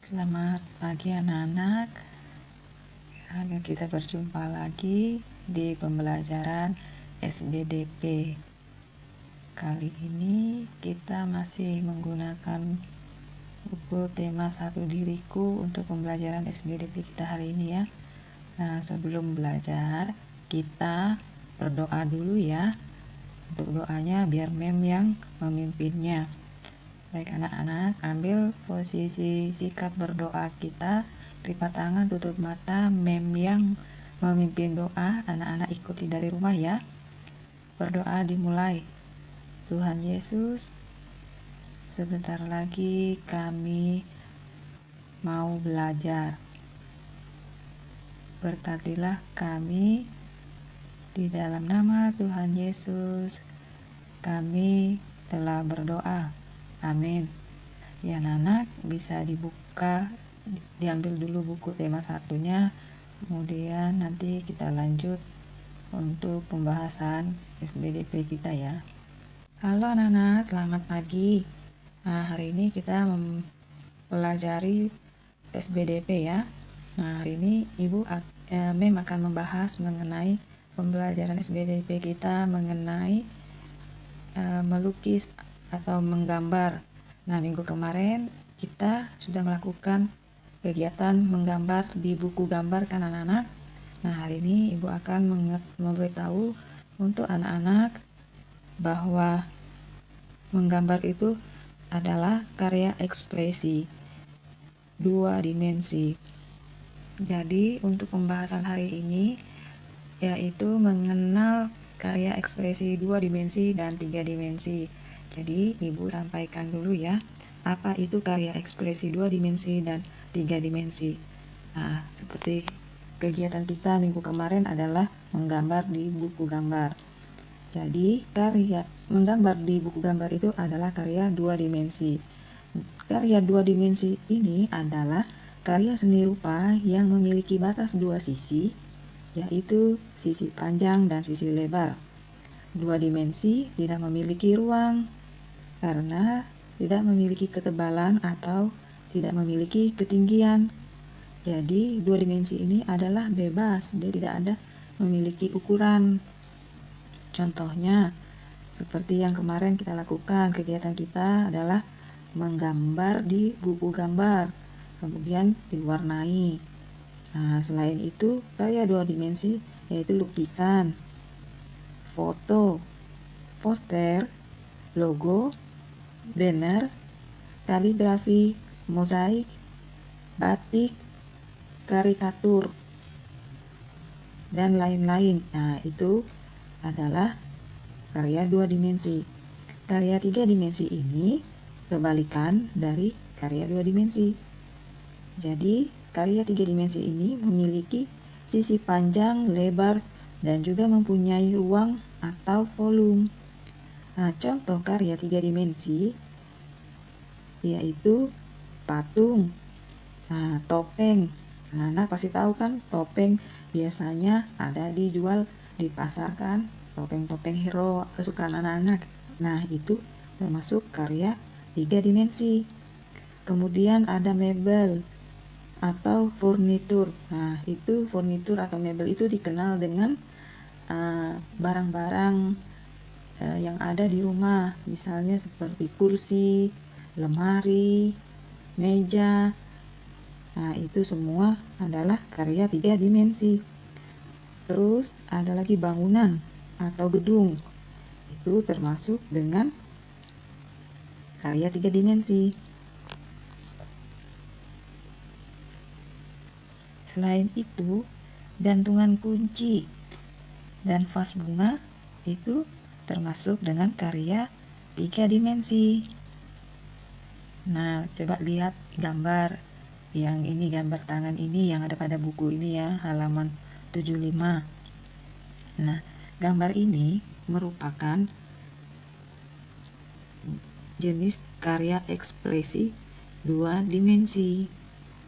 Selamat pagi anak-anak. Kita berjumpa lagi di pembelajaran SBDP. Kali ini kita masih menggunakan buku tema Satu Diriku untuk pembelajaran SBDP kita hari ini ya. Nah, sebelum belajar kita berdoa dulu ya. Untuk doanya biar Mem yang memimpinnya. Baik anak-anak, ambil posisi sikap berdoa kita, lipat tangan, tutup mata, Mem yang memimpin doa, anak-anak ikuti dari rumah ya. Berdoa dimulai. Tuhan Yesus, sebentar lagi kami mau belajar. Berkatilah kami di dalam nama Tuhan Yesus. Kami telah berdoa. Amin. Ya anak-anak, bisa diambil dulu buku tema satunya, kemudian nanti kita lanjut untuk pembahasan SBDP kita ya. Halo anak-anak, selamat pagi. Nah, hari ini kita mempelajari SBDP ya. Nah, hari ini Mem akan membahas mengenai pembelajaran SBDP kita mengenai melukis atau menggambar. Nah, minggu kemarin kita sudah melakukan kegiatan menggambar di buku gambar kan anak-anak. Nah, hari ini Ibu akan memberitahu untuk anak-anak bahwa menggambar itu adalah karya ekspresi 2 dimensi. Jadi, untuk pembahasan hari ini yaitu mengenal karya ekspresi 2 dimensi dan 3 dimensi. Jadi, Ibu sampaikan dulu ya, apa itu karya ekspresi 2 dimensi dan 3 dimensi. Nah, seperti kegiatan kita minggu kemarin adalah menggambar di buku gambar. Jadi, karya menggambar di buku gambar itu adalah karya 2 dimensi. Karya 2 dimensi ini adalah karya seni rupa yang memiliki batas 2 sisi, yaitu sisi panjang dan sisi lebar. 2 dimensi tidak memiliki ruang karena tidak memiliki ketebalan atau tidak memiliki ketinggian. Jadi 2 dimensi ini adalah bebas, dia tidak ada memiliki ukuran. Contohnya seperti yang kemarin kita lakukan, kegiatan kita adalah menggambar di buku gambar, kemudian diwarnai. Nah, selain itu karya 2 dimensi yaitu lukisan, foto, poster, logo, banner, kaligrafi, mozaik, batik, karikatur, dan lain-lain. Nah, itu adalah karya 2 dimensi. Karya 3 dimensi ini kebalikan dari karya 2 dimensi. Jadi, karya 3 dimensi ini memiliki sisi panjang, lebar, dan juga mempunyai ruang atau volume. Nah, contoh karya 3 dimensi yaitu patung, topeng. Anak-anak pasti tahu kan, topeng biasanya ada dijual di pasar kan, topeng-topeng hero kesukaan anak-anak. Nah, itu termasuk karya 3 dimensi. Kemudian ada mebel atau furnitur. Nah, itu furnitur atau mebel itu dikenal dengan barang-barang yang ada di rumah, misalnya seperti kursi, lemari, meja. Nah, itu semua adalah karya 3 dimensi. Terus ada lagi bangunan atau gedung. Itu termasuk dengan karya 3 dimensi. Selain itu, gantungan kunci dan vas bunga itu termasuk dengan karya 3 dimensi. Nah, coba lihat gambar yang ini, gambar tangan ini yang ada pada buku ini ya, halaman 75. Nah, gambar ini merupakan jenis karya ekspresi 2 dimensi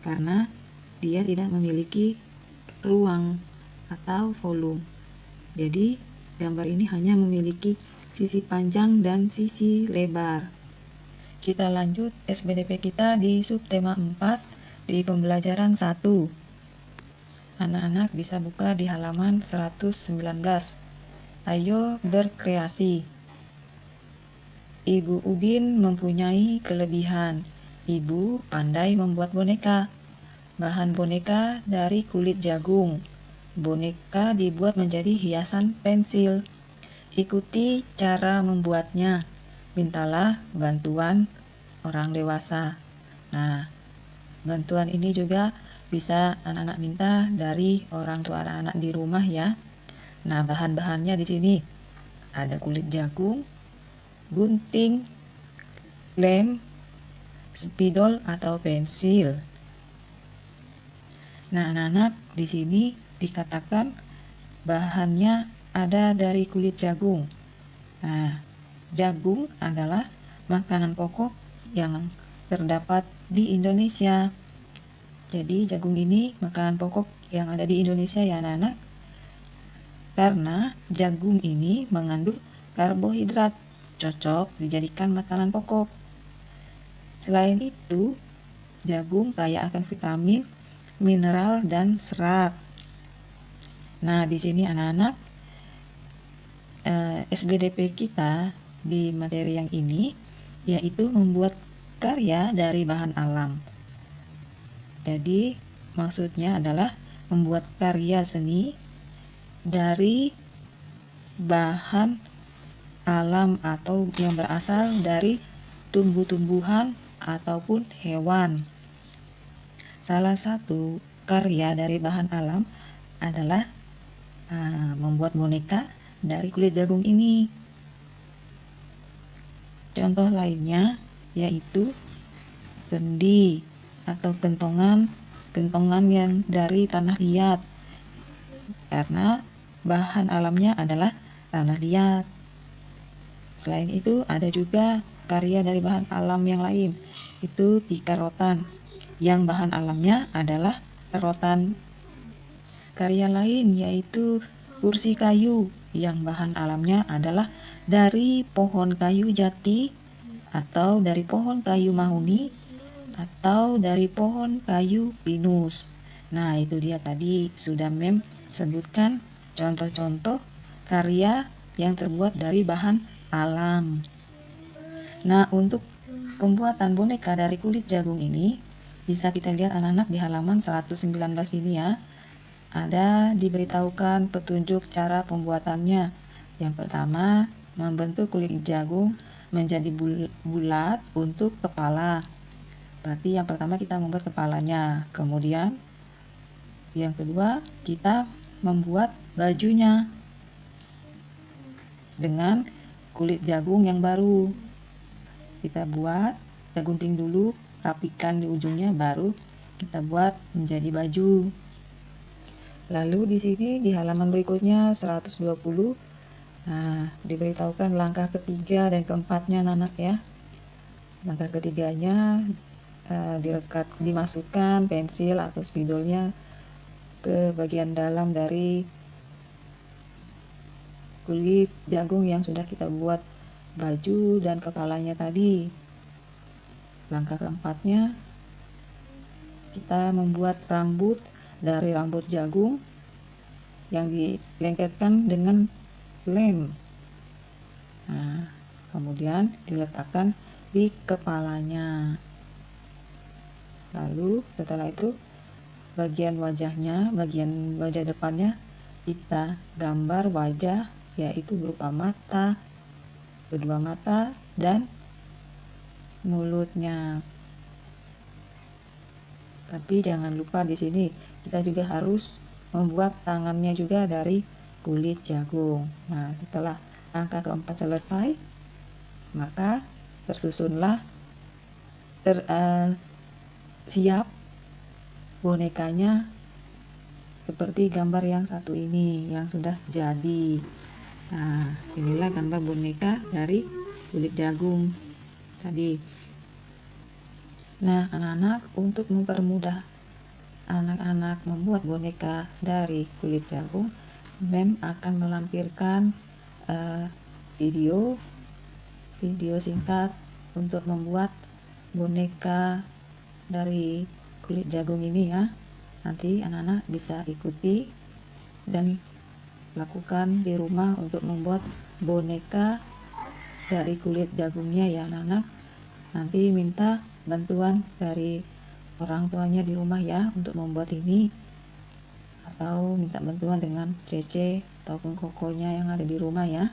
karena dia tidak memiliki ruang atau volume. Jadi, gambar ini hanya memiliki sisi panjang dan sisi lebar. Kita lanjut SBDP kita di subtema 4, di pembelajaran 1. Anak-anak bisa buka di halaman 119. Ayo berkreasi. Ibu Udin mempunyai kelebihan. Ibu pandai membuat boneka. Bahan boneka dari kulit jagung. Boneka dibuat menjadi hiasan pensil. Ikuti cara membuatnya. Mintalah bantuan orang dewasa. Nah, bantuan ini juga bisa anak-anak minta dari orang tua anak-anak di rumah ya. Nah, bahan-bahannya di sini ada kulit jagung, gunting, lem, spidol atau pensil. Nah, anak-anak di sini dikatakan bahannya ada dari kulit jagung. Nah, jagung adalah makanan pokok yang terdapat di Indonesia. Jadi jagung ini makanan pokok yang ada di Indonesia ya anak-anak. Karena jagung ini mengandung karbohidrat, cocok dijadikan makanan pokok. Selain itu, jagung kaya akan vitamin, mineral, dan serat. Nah, di sini anak-anak SBDP kita di materi yang ini yaitu membuat karya dari bahan alam. Jadi, maksudnya adalah membuat karya seni dari bahan alam atau yang berasal dari tumbuh-tumbuhan ataupun hewan. Salah satu karya dari bahan alam adalah membuat boneka dari kulit jagung ini. Contoh lainnya yaitu kendi atau kentongan yang dari tanah liat, karena bahan alamnya adalah tanah liat. Selain itu ada juga karya dari bahan alam yang lain, itu tikar rotan, yang bahan alamnya adalah rotan. Karya lain yaitu kursi kayu, yang bahan alamnya adalah dari pohon kayu jati, atau dari pohon kayu mahuni, atau dari pohon kayu pinus. Nah, itu dia tadi sudah Mem sebutkan contoh-contoh karya yang terbuat dari bahan alam. Nah, untuk pembuatan boneka dari kulit jagung ini bisa kita lihat anak-anak di halaman 119 ini ya. Ada diberitahukan petunjuk cara pembuatannya. Yang pertama, membentuk kulit jagung menjadi bulat untuk kepala. Berarti yang pertama kita membuat kepalanya. Kemudian yang kedua kita membuat bajunya dengan kulit jagung yang baru. Kita gunting dulu, rapikan di ujungnya, baru kita buat menjadi baju. Lalu di sini di halaman berikutnya 120, diberitahukan langkah ketiga dan keempatnya anak-anak ya. Langkah ketiganya dimasukkan pensil atau spidolnya ke bagian dalam dari kulit jagung yang sudah kita buat baju dan kepalanya tadi. Langkah keempatnya kita membuat rambut dari rambut jagung yang dilengketkan dengan lem. Nah, kemudian diletakkan di kepalanya. Lalu setelah itu bagian wajah depannya kita gambar wajah, yaitu berupa mata, kedua mata, dan mulutnya. Tapi jangan lupa di sini kita juga harus membuat tangannya juga dari kulit jagung. Nah, setelah langkah keempat selesai, maka tersusunlah siap bonekanya seperti gambar yang satu ini yang sudah jadi. Nah, inilah gambar boneka dari kulit jagung tadi. Nah, anak-anak, untuk mempermudah anak-anak membuat boneka dari kulit jagung, Mem akan melampirkan video singkat untuk membuat boneka dari kulit jagung ini ya. Nanti anak-anak bisa ikuti dan lakukan di rumah untuk membuat boneka dari kulit jagungnya ya anak-anak. Nanti minta bantuan dari orang tuanya di rumah ya untuk membuat ini, atau minta bantuan dengan Cece ataupun kokonya yang ada di rumah ya.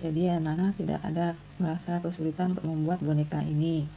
Jadi anak-anak tidak ada merasa kesulitan untuk membuat boneka ini.